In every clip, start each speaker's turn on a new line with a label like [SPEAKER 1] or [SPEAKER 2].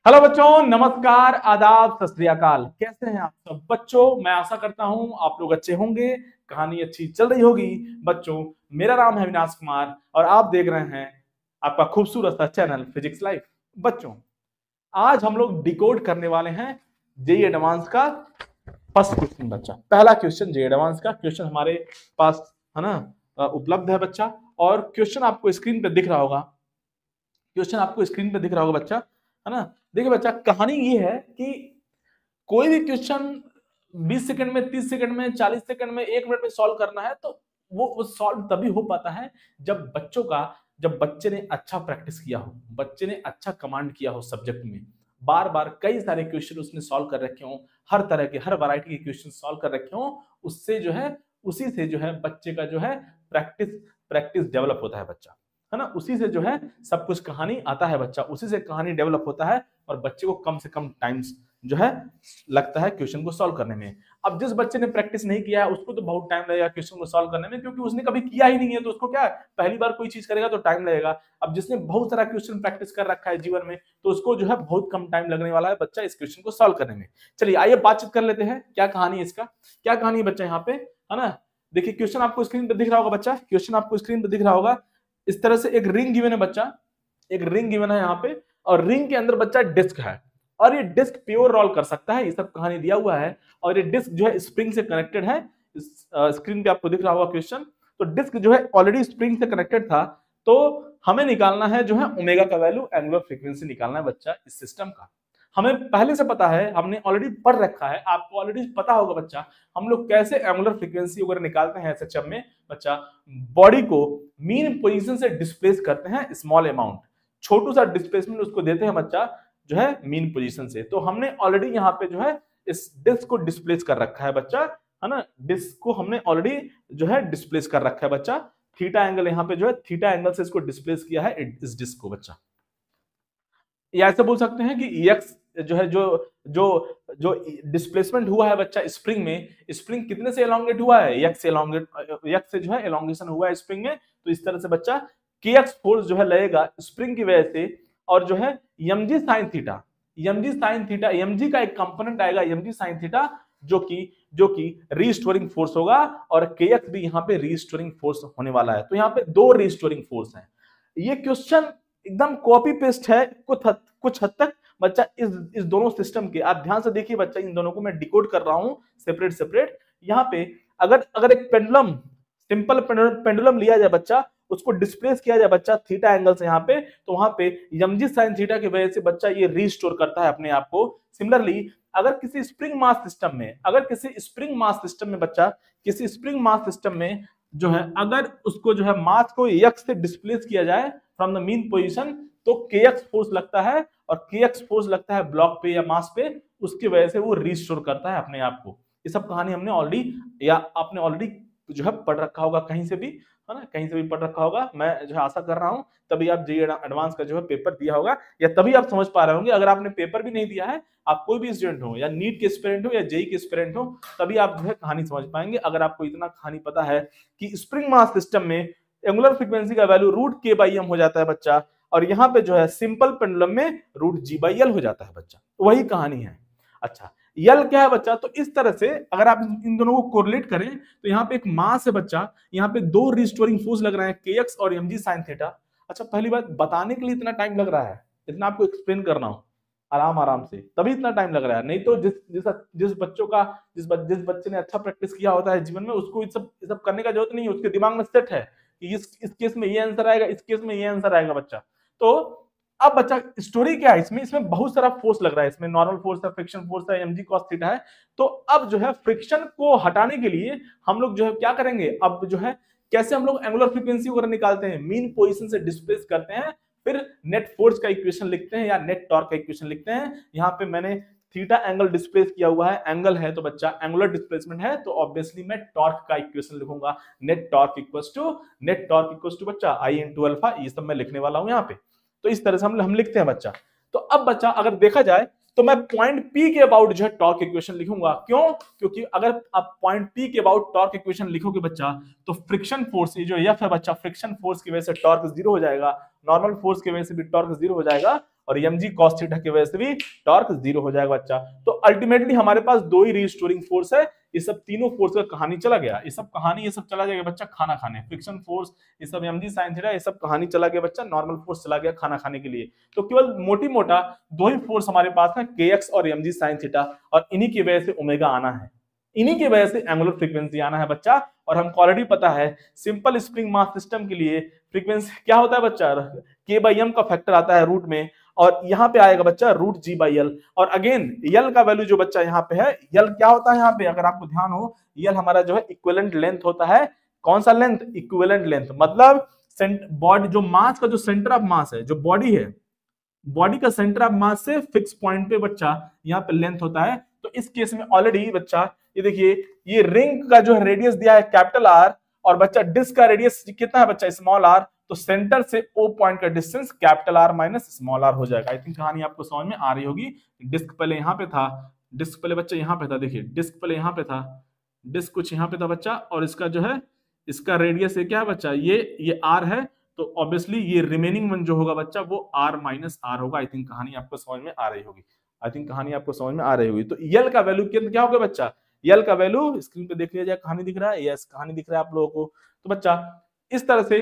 [SPEAKER 1] Hello बच्चों, नमस्कार, आदाब, सत श्री अकाल। कैसे हैं आप सब बच्चों? मैं आशा करता हूं आप लोग अच्छे होंगे, कहानी अच्छी चल रही होगी। बच्चों, मेरा नाम है विनाश कुमार और आप देख रहे हैं आपका खूबसूरत सा चैनल फिजिक्स लाइफ। बच्चों, आज हम लोग डिकोड करने वाले हैं जेईई एडवांस का फर्स्ट क्वेश्चन। बच्चा, पहला क्वेश्चन जेईई एडवांस का क्वेश्चन हमारे पास है ना, उपलब्ध है बच्चा। और क्वेश्चन आपको स्क्रीन पे दिख रहा होगा, बच्चा, है ना। देखिए बच्चा, कहानी ये है कि कोई भी क्वेश्चन 20 सेकंड में, 30 सेकंड में, 40 सेकंड में, 1 मिनट में सॉल्व करना है तो वो सॉल्व तभी हो पाता है जब बच्चे ने अच्छा प्रैक्टिस किया हो, बच्चे ने अच्छा कमांड किया हो सब्जेक्ट में, बार बार कई सारे क्वेश्चन उसने सॉल्व कर रखे हो, हर तरह के, हर वैरायटी के क्वेश्चन सॉल्व कर रखे हो। उससे जो है, उसी से जो है बच्चे का जो है प्रैक्टिस प्रैक्टिस डेवलप होता है बच्चा, है ना। उसी से जो है सब कुछ कहानी आता है बच्चा, उसी से कहानी डेवलप होता है और बच्चे को कम से कम टाइम्स जो है लगता है क्वेश्चन को सॉल्व करने में। अब जिस बच्चे ने प्रैक्टिस नहीं किया है उसको तो बहुत टाइम लगेगा क्वेश्चन को सॉल्व करने में, क्योंकि उसने कभी किया ही नहीं है, तो उसको क्या है, पहली बार कोई चीज करेगा तो टाइम लगेगा। अब जिसने बहुत सारा क्वेश्चन प्रैक्टिस कर रखा है जीवन में, तो उसको जो है बहुत कम टाइम लगने वाला है बच्चा इस क्वेश्चन को सॉल्व करने में। चलिए आइए बातचीत कर लेते हैं, क्या कहानी है इसका, क्या कहानी है बच्चा यहाँ पे, है ना। देखिए क्वेश्चन आपको स्क्रीन पे दिख रहा होगा बच्चा, क्वेश्चन आपको स्क्रीन पे दिख रहा होगा। इस तरह से एक रिंग गिवन है बच्चा, एक रिंग गिवन है यहाँ पे, और रिंग के अंदर बच्चा डिस्क है, और ये डिस्क प्योर रोल कर सकता है, ये सब कहानी दिया हुआ है। और ये डिस्क जो है स्प्रिंग से कनेक्टेड है, स्क्रीन पे आपको दिख रहा होगा क्वेश्चन। तो डिस्क जो है ऑलरेडी स्प्रिंग से कनेक्टेड था, तो हमें निकालना है जो है ओमेगा का वैल्यू, एंगुलर फ्रीक्वेंसी निकालना है बच्चा इस सिस्टम का। हमें पहले से पता है, हमने ऑलरेडी पढ़ रखा है, आपको ऑलरेडी पता होगा बच्चा हम लोग कैसे एंगुलर फ्रीक्वेंसी वगैरह निकालते हैं एसएचएम में बच्चा। बॉडी को मीन पोजीशन से डिस्प्लेस करते हैं स्मॉल अमाउंट, छोटू सा डिस्प्लेसमेंट उसको देते हैं बच्चा जो है मीन पोजीशन से। तो हमने ऑलरेडी यहाँ पे जो है इस डिस्क को डिस्प्लेस कर रखा है बच्चा, है ना। डिस्क को हमने ऑलरेडी जो है डिस्प्लेस कर रखा है बच्चा, थीटा एंगल यहाँ पे जो है थीटा एंगल से इसको डिस्प्लेस किया है इस डिस्क को बच्चा। या ऐसे बोल सकते हैं कि एक्स जो है, जो जो जो डिस्प्लेसमेंट हुआ है बच्चा स्प्रिंग में, स्प्रिंग कितने से एलोंगेट हुआ है, एक्स से एलोंगेट, एक्स से जो है एलोंगेशन हुआ है स्प्रिंग में। तो इस तरह से बच्चा के एक्स फोर्स जो है लगेगा स्प्रिंग की वजह से, और जो है mg sin थीटा, mg का एक कंपोनेंट आएगा mg sin थीटा, जो कि रीस्टोरिंग फोर्स होगा, और के एक्स भी यहाँ पे रीस्टोरिंग फोर्स होने वाला है। तो यहाँ पे दो रीस्टोरिंग फोर्स हैं। ये क्वेश्चन एकदम कॉपी पेस्ट है कुछ हद तक बच्चा इस दोनों सिस्टम के। आप ध्यान से देखिए बच्चा, इन दोनों को मैं डिकोड कर रहा हूं सेपरेट सेपरेट। यहाँ पे अगर एक पेंडुलम, सिंपल पेंडुलम लिया जाए बच्चा, उसको डिस्प्लेस किया जाए बच्चा थीटा एंगल से यहाँ पे, तो वहां पे mg sin थीटा की वजह से बच्चा ये रीस्टोर करता है अपने आप को। सिमिलरली अगर किसी स्प्रिंग मास सिस्टम में, किसी स्प्रिंग मास सिस्टम में जो है, अगर उसको जो है मास को x से डिस्प्लेस किया जाए फ्रॉम द मीन पोजीशन, तो kx फोर्स लगता है, और kx फोर्स लगता है ब्लॉक पे या मास पे, उसकी वजह से वो रीस्टोर करता है अपने आप को। ये सब कहानी हमने ऑलरेडी, या आपने ऑलरेडी जो है पढ़ रखा होगा कहीं से भी, है ना, कहीं से भी पढ़ रखा होगा। मैं जो है आशा कर रहा हूं तभी आप जेईई एडवांस का जो है पेपर दिया होगा, या तभी आप समझ पा रहे होंगे। अगर आपने पेपर भी नहीं दिया है, आप कोई भी स्टूडेंट हो, या नीट के एस्पिरेंट हो या जेईई के एस्पिरेंट हो, तभी आप जो है कहानी समझ पाएंगे। अगर आपको इतना कहानी पता है कि स्प्रिंग मास सिस्टम में एंगुलर फ्रीक्वेंसी का वैल्यू √k/m हो जाता है बच्चा, और यहाँ पे जो है सिंपल पेंडुलम में √g/l हो जाता है बच्चा, वही कहानी है। अच्छा, यल क्या है बच्चा? तो इस तरह से अगर आप इन दोनों को कोरिलेट करें, तो यहाँ पे एक मास है बच्चा, यहाँ पे दो रिस्टोरिंग फोर्स लग रहे हैं kx और mg sin थीटा। अच्छा, पहली बात, बताने के लिए इतना टाइम लग रहा है, इतना आपको एक्सप्लेन करना हो आराम आराम से, तभी इतना टाइम लग रहा है। नहीं तो जिस बच्चे ने अच्छा प्रैक्टिस किया होता है जीवन में, उसको ये सब करने का जरूरत नहीं है, उसके दिमाग में सेट है कि इस केस में ये आंसर आएगा, इस केस में ये आंसर आएगा बच्चा। तो अब बच्चा स्टोरी क्या है इसमें बहुत सारा फोर्स लग रहा है, इसमें नॉर्मल फोर्स है, फ्रिक्शन फोर्स है, mg cos थीटा है। तो अब जो है फ्रिक्शन को हटाने के लिए हम लोग जो है क्या करेंगे, अब जो है कैसे हम लोग एंगुलर फ्रीक्वेंसी वगैरह निकालते हैं, मीन पोजीशन से डिस्प्लेस करते हैं, फिर नेट फोर्स का इक्वेशन लिखते हैं या नेट टॉर्क का इक्वेशन लिखते हैं। यहाँ पे मैंने थीटा एंगल डिस्प्लेस किया हुआ है, एंगल है तो बच्चा एंगुलर डिस्प्लेसमेंट है, तो ऑब्वियसली मैं टॉर्क का इक्वेशन लिखूंगा, नेट टॉर्क इक्वल्स टू बच्चा I into अल्फा, ये सब मैं लिखने वाला हूं यहाँ पे। तो इस तरह से हम लिखते हैं बच्चा। तो अब बच्चा अगर देखा जाए तो मैं पॉइंट P के अबाउट जो है टॉर्क इक्वेशन लिखूंगा। क्यों? क्योंकि अगर आप पॉइंट P के अबाउट टॉर्क इक्वेशन लिखोगे बच्चा, तो फ्रिक्शन फोर्स, ये जो F है बच्चा, फ्रिक्शन फोर्स की वजह से टॉर्क 0 हो जाएगा, नॉर्मल फोर्स की वजह से भी टॉर्क 0 हो जाएगा, और mg cos थीटा की वजह से भी टॉर्क 0 हो जाएगा बच्चा। तो अल्टीमेटली हमारे पास दो ही रीस्टोरिंग फोर्स है, ये सब तीनों फोर्स का कहानी चला गया, ये सब कहानी ये सब चला जाएगा बच्चा खाना खाने, फ्रिक्शन फोर्स ये सब mg sin थीटा ये सब कहानी चला गया बच्चा, नॉर्मल फोर्स चला गया खाना खाने के लिए। तो केवल मोटी मोटा दो ही फोर्स हमारे पास है, kx और mg sin थीटा, और इन्हीं की वजह से ओमेगा आना है, इन्हीं की वजह से एंगुलर फ्रीक्वेंसी आना है बच्चा। और हमको ऑलरेडी पता है सिंपल स्प्रिंग मास सिस्टम के लिए फ्रीक्वेंसी क्या होता है बच्चा, k/m का फैक्टर आता है रूट में, और यहाँ पे आएगा बच्चा रूट g/l। और अगेन यल का वैल्यू जो बच्चा यहाँ पे है, यल क्या होता है यहाँ पे अगर आपको ध्यान हो, यल हमारा जो है इक्विवेलेंट लेंथ होता है। कौन सा लेंथ, इक्विवेलेंट लेंथ, मतलब बॉडी जो मास का जो सेंटर ऑफ मास है, जो बॉडी है, बॉडी का सेंटर ऑफ मास से फिक्स पॉइंट पे बच्चा यहाँ पे लेंथ होता है। तो इस केस में ऑलरेडी बच्चा ये देखिए, ये रिंग का जो है रेडियस दिया है कैपिटल आर, और बच्चा डिस्क का रेडियस कितना है बच्चा, स्मॉल आर। तो सेंटर से ओ पॉइंट का distance capital R minus small R हो जाएगा। आई थिंक कहानी आपको समझ में आ रही होगी। डिस्क पहले यहाँ पे था, डिस्क पहले बच्चा यहाँ पे था, देखिए डिस्क पहले यहाँ पे था, डिस्क कुछ यहाँ पे था बच्चा, और इसका जो है इसका रेडियस क्या है बच्चा, ये आर है। तो ऑब्वियसली ये रिमेनिंग वन जो होगा बच्चा वो आर माइनस आर होगा। आई थिंक कहानी आपको समझ में आ रही होगी, आई थिंक कहानी आपको समझ में आ रही होगी। तो यल का वैल्यू क्या होगा बच्चा, यल का वैल्यू स्क्रीन पे देख लिया जाए, कहानी दिख रहा है, यस कहानी दिख रहा है आप लोगों को। तो बच्चा इस तरह से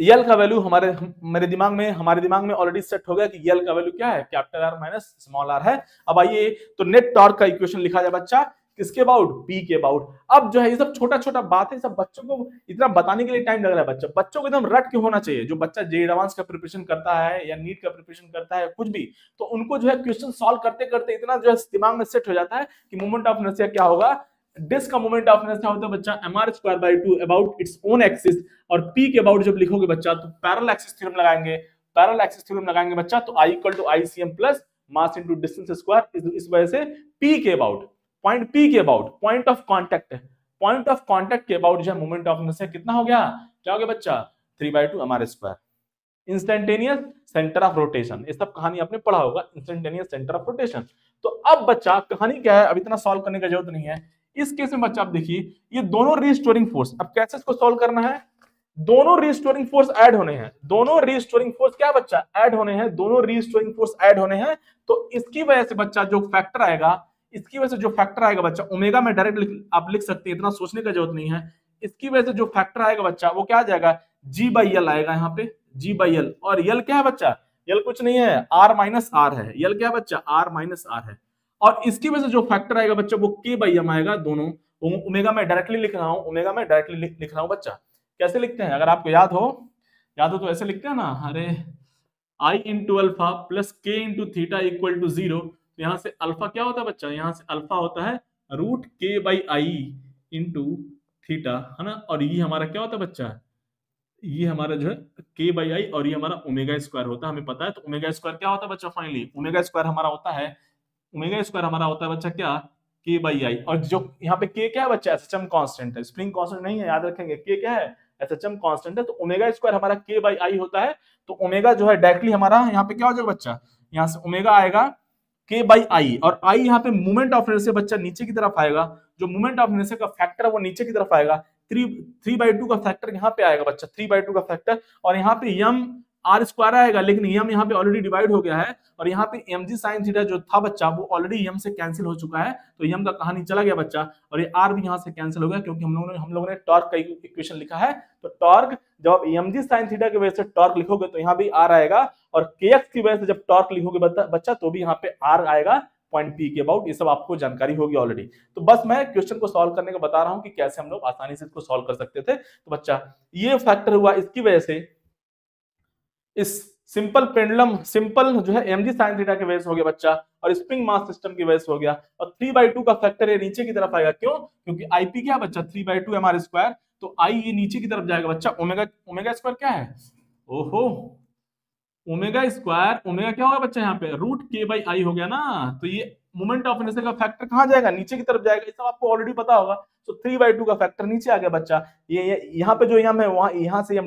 [SPEAKER 1] यल का वैल्यू हमारे दिमाग में ऑलरेडी सेट हो गया कि यल का वैल्यू क्या है, capital R minus small R है। अब आइए तो नेट टॉर्क का इक्वेशन लिखा जाए बच्चा, किसके अबाउट, पी के अबाउट। अब जो है ये सब छोटा छोटा बात है, सब बच्चों को इतना बताने के लिए टाइम लग रहा है, बच्चों को एकदम रट के होना चाहिए। जो बच्चा जेईई एडवांस का प्रिपरेशन करता है या नीट का प्रिपरेशन करता है कुछ भी, तो उनको जो है क्वेश्चन सॉल्व करते करते इतना जो है दिमाग में सेट हो जाता है कि मोमेंट ऑफ इनर्शिया क्या होगा। डिस्क का मोमेंट ऑफ इनर्शिया होता है बच्चा mr² about its own axis, और p के अबाउट जब लिखोगे बच्चा तो पैरेलल एक्सिस थ्योरम लगाएंगे बच्चा। तो I = ICM plus mass into distance square. इस वजह से p के अबाउट, पॉइंट p के अबाउट, पॉइंट ऑफ कांटेक्ट के अबाउट जो है मोमेंट ऑफ इनर्शिया कितना हो गया, क्या हो गया बच्चा, 3/2 mr²। Instantaneous centre of rotation, ये सब कहानी आपने पढ़ा होगा, इंस्टेंटेनियस सेंटर ऑफ रोटेशन। तो अब बच्चा कहानी क्या है, अब इतना सॉल्व करने का जरूरत नहीं है। इस केस में बच्चा आप देखिए ये दोनों रीस्टोरिंग फोर्स, अब कैसे इसको सॉल्व करना है, दोनों रीस्टोरिंग फोर्स ऐड होने हैं, दोनों रीस्टोरिंग फोर्स क्या बच्चा ऐड होने हैं, दोनों रीस्टोरिंग फोर्स ऐड होने हैं। तो इसकी वजह से बच्चा जो फैक्टर आएगा, इसकी वजह से जो फैक्टर आएगा बच्चा, ओमेगा में डायरेक्ट आप लिख सकते हैं, इतना सोचने का जरूरत नहीं है। इसकी वजह से जो फैक्टर आएगा बच्चा वो क्या आ जाएगा, g/l आएगा यहाँ पे, g/l। और यल क्या है बच्चा, यल कुछ नहीं है, r माइनस आर है, यल क्या है बच्चा, r माइनस आर है। और इसकी वजह से जो फैक्टर आएगा बच्चा वो k/m आएगा, दोनों ओमेगा में डायरेक्टली लिख रहा हूं, ओमेगा में डायरेक्टली लिख रहा हूं बच्चा। कैसे लिखते हैं अगर आपको याद हो तो ऐसे लिखते हैं ना, अरे I × alpha plus k × theta equal to 0। यहां से अल्फा क्या होता है बच्चा, यहां से अल्फा होता है रूट k/i इंटू थीटा, है ना। और ये हमारा क्या होता है बच्चा, ये हमारा जो है k/i, और ये हमारा ओमेगा स्क्वायर होता है, हमें पता है। तो ओमेगा स्क्वायर क्या होता है बच्चा, फाइनली ओमेगा स्क्वायर हमारा होता है बच्चा क्या, k/i। और जो यहाँ पे k क्या है बच्चा, SHM कांस्टेंट है, स्प्रिंग कांस्टेंट नहीं है, याद रखेंगे। k क्या है, SHM कांस्टेंट है। तो ओमेगा स्क्वायर हमारा k/i होता है। तो ओमेगा जो है डायरेक्टली हमारा यहाँ पे क्या हो जाएगा बच्चा, यहाँ से ओमेगा आएगा k/i, और i यहाँ पे मोमेंट ऑफ इनर्शिया बच्चा नीचे की तरफ आएगा, जो मोमेंट ऑफ इनर्शिया का फैक्टर है वो नीचे की तरफ आएगा। 3/2 का फैक्टर यहाँ पे आएगा बच्चा, 3/2 का फैक्टर, और यहाँ पे m r² आएगा, लेकिन m यहाँ पे ऑलरेडी डिवाइड हो गया है, और यहाँ पे mg sin थीटा जो था बच्चा वो ऑलरेडी m से कैंसिल हो चुका है। तो m का कहानी चला गया बच्चा, और ये r भी यहाँ से कैंसिल हो गया, क्योंकि हम लोगों ने टॉर्क का इक्वेशन लिखा है। तो टॉर्क जब आप mg sin थीटा की वजह से टॉर्क लिखोगे तो यहाँ भी r आएगा, और kx की वजह से जब टॉर्क लिखोगे बच्चा तो भी यहाँ पे r आएगा, पॉइंट p के अबाउट। ये सब आपको जानकारी होगी ऑलरेडी। तो बस मैं क्वेश्चन को सॉल्व करने का बता रहा हूँ कि कैसे हम लोग आसानी से इसको सॉल्व कर सकते थे। तो बच्चा ये फैक्टर हुआ, इसकी वजह से इस सिंपल जो है mg sin थीटा की वजह से हो गया बच्चा, और स्प्रिंग मास सिस्टम की वजह से हो गया। और 3/2 का फैक्टर ये नीचे की तरफ आएगा, क्यों, क्योंकि ip क्या बच्चा 3/2 mr²। तो i ये नीचे की तरफ जाएगा बच्चा, ओमेगा स्क्वायर क्या है, ओहो ओमेगा क्या होगा बच्चा, यहाँ पे रूट k/i हो गया ना। तो ये मोमेंट ऑफ इनर्शिया का फैक्टर कहाँ जाएगा, नीचे की तरफ जाएगा, ये सब आपको ऑलरेडी पता होगा। तो 3/2 का फैक्टर नीचे आ गया बच्चा। ये यहाँ पे जो m है वहां यहाँ से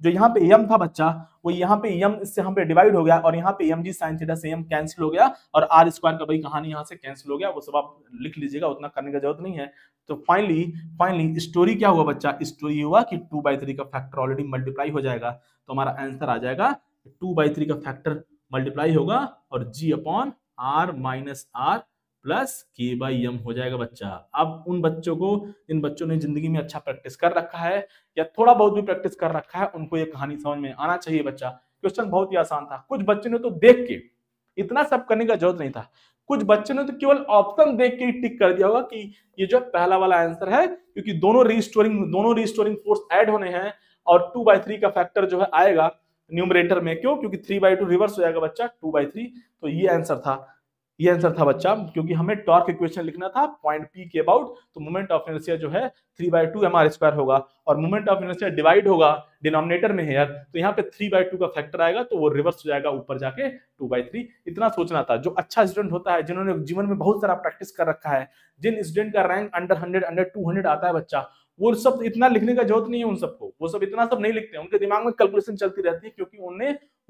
[SPEAKER 1] जो यहाँ पे m था बच्चा वो यहाँ पे m इससे यहाँ पे डिवाइड हो गया, और यहाँ पे mg sin थीटा से m कैंसिल हो गया, और r² का भाई कहानी यहाँ से कैंसिल हो गया। वो सब आप लिख लीजिएगा, उतना करने का जरूरत नहीं है। तो फाइनली स्टोरी क्या हुआ बच्चा, स्टोरी हुआ कि 2/3 का फैक्टर ऑलरेडी मल्टीप्लाई हो जाएगा। तो हमारा आंसर आ जाएगा 2/3 का फैक्टर मल्टीप्लाई होगा और g upon r minus r plus के बाई एम हो जाएगा बच्चा। अब उन बच्चों को, इन बच्चों ने जिंदगी में अच्छा प्रैक्टिस कर रखा है या थोड़ा बहुत भी प्रैक्टिस कर रखा है, उनको ये कहानी समझ में आना चाहिए बच्चा। क्वेश्चन बहुत ही आसान था। कुछ बच्चों ने तो देख के, इतना सब करने का जरूरत नहीं था, कुछ बच्चों ने तो केवल ऑप्शन देख के ही टिक कर दिया होगा कि ये जो पहला वाला आंसर है, क्योंकि दोनों रीस्टोरिंग फोर्स ऐड होने हैं और 2/3 का फैक्टर जो है आएगा न्यूमरेटर में। क्यों? क्योंकि 3/2 रिवर्स हो जाएगा बच्चा 2/3। तो ये आंसर था बच्चा, क्योंकि हमें टॉर्क इक्वेशन लिखना था पॉइंट पी के अबाउट। तो मोमेंट ऑफ इनर्शिया जो है 3/2 mr² होगा और मोमेंट ऑफ इनर्शिया डिवाइड होगा डिनोमिनेटर में है यार, तो यहाँ पे 3/2 का फैक्टर आएगा तो वो रिवर्स हो जाएगा ऊपर जाके 2/3। इतना सोचना था। जो अच्छा स्टूडेंट होता है, जिन्होंने जीवन में बहुत सारा प्रैक्टिस कर रखा है, जिन स्टूडेंट का रैंक अंडर 100 अंडर 200 आता है बच्चा, वो सब इतना लिखने का जरूरत नहीं है उन सबको, वो सब इतना सब नहीं लिखते हैं। उनके दिमाग में कैलकुलेशन चलती रहती है, क्योंकि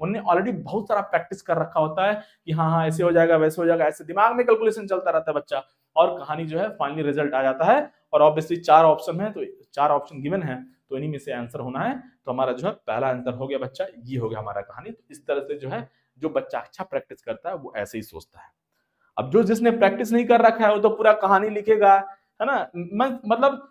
[SPEAKER 1] उनने ऑलरेडी बहुत सारा प्रैक्टिस कर रखा होता है कि हाँ ऐसे हो जाएगा, वैसे हो जाएगा, ऐसे दिमाग में कैलकुलेशन चलता रहता है बच्चा, और कहानी जो है फाइनली रिजल्ट आ जाता है। और ऑब्वियसली 4 ऑप्शन है, तो 4 ऑप्शन गिवन है, तो इन्हीं में से आंसर होना है। तो हमारा जो है पहला आंसर हो गया बच्चा, ये हो गया हमारा कहानी। तो इस तरह से जो है, जो बच्चा अच्छा प्रैक्टिस करता है वो ऐसे ही सोचता है। अब जिसने प्रैक्टिस नहीं कर रखा है वो तो पूरा कहानी लिखेगा, है ना। मतलब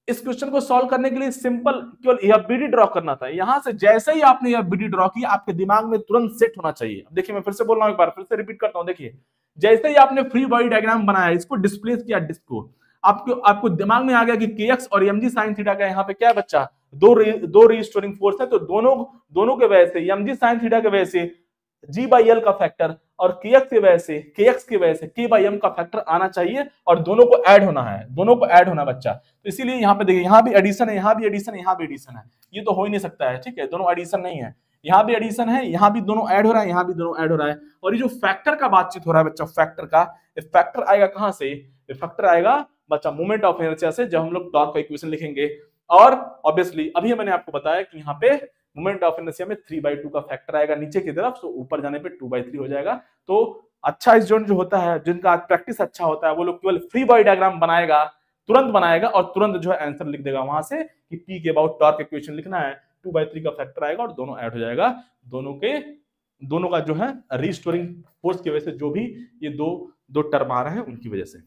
[SPEAKER 1] इस क्वेश्चन को सॉल्व करने के लिए सिंपल केवल यह बीडी ड्रॉ करना था। यहां से जैसे ही आपने यह बीडी ड्रॉ किया, आपके दिमाग में तुरंत सेट होना चाहिए। अब देखिए, मैं फिर से बोल रहा हूं, एक बार फिर से रिपीट करता हूं। देखिए, जैसे ही आपने फ्री बॉडी डायग्राम बनाया, इसको डिस्प्लेस किया डिस्क को, आपको दिमाग में आ गया कि kx और mg sin थीटा का यहाँ पे क्या है बच्चा, दो रीस्टोरिंग फोर्स है, तो दोनों के वजह से mg sin थीटा के वजह से g/l का फैक्टर और kx की वजह से k/m का फैक्टर आना चाहिए, और दोनों को ऐड होना है, बच्चा। तो इसीलिए यहाँ पे देखिए, यहाँ भी एडिशन है, यहाँ भी एडिशन है, यहाँ भी एडिशन है। ये तो हो ही नहीं सकता है, ठीक है, दोनों एडिशन नहीं है। यहाँ भी एडिशन है, यहाँ भी दोनों ऐड हो रहा है, यहाँ भी दोनों ऐड हो रहा है। और ये जो फैक्टर का बातचीत हो रहा है बच्चा, फैक्टर आएगा कहां से? फैक्टर आएगा बच्चा मोमेंट ऑफ इनर्शिया से, जब हम लोग टॉर्क का इक्वेशन लिखेंगे। और ऑब्वियसली अभी मैंने आपको बताया कि यहाँ पे मोमेंट ऑफ इनर्शिया में 3/2 का फैक्टर आएगा नीचे की तरफ, तो ऊपर जाने पे 2/3 हो जाएगा। तो अच्छा स्टूडेंट जो होता है, जिनका प्रैक्टिस अच्छा होता है, वो लोग केवल फ्री बॉडी डायग्राम तुरंत बनाएगा और तुरंत जो है आंसर लिख देगा वहां से कि पी के अबाउट टॉर्क इक्वेशन लिखना है, 2/3 का फैक्टर आएगा और दोनों ऐड हो जाएगा। दोनों का जो है रीस्टोरिंग फोर्स की वजह से, जो भी ये दो टर्म आ रहे हैं उनकी वजह से।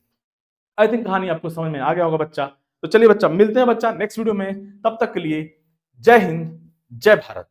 [SPEAKER 1] आई थिंक कहानी आपको समझ में आ गया होगा बच्चा। तो चलिए बच्चा, मिलते हैं बच्चा नेक्स्ट वीडियो में। तब तक के लिए जय हिंद, जय भारत।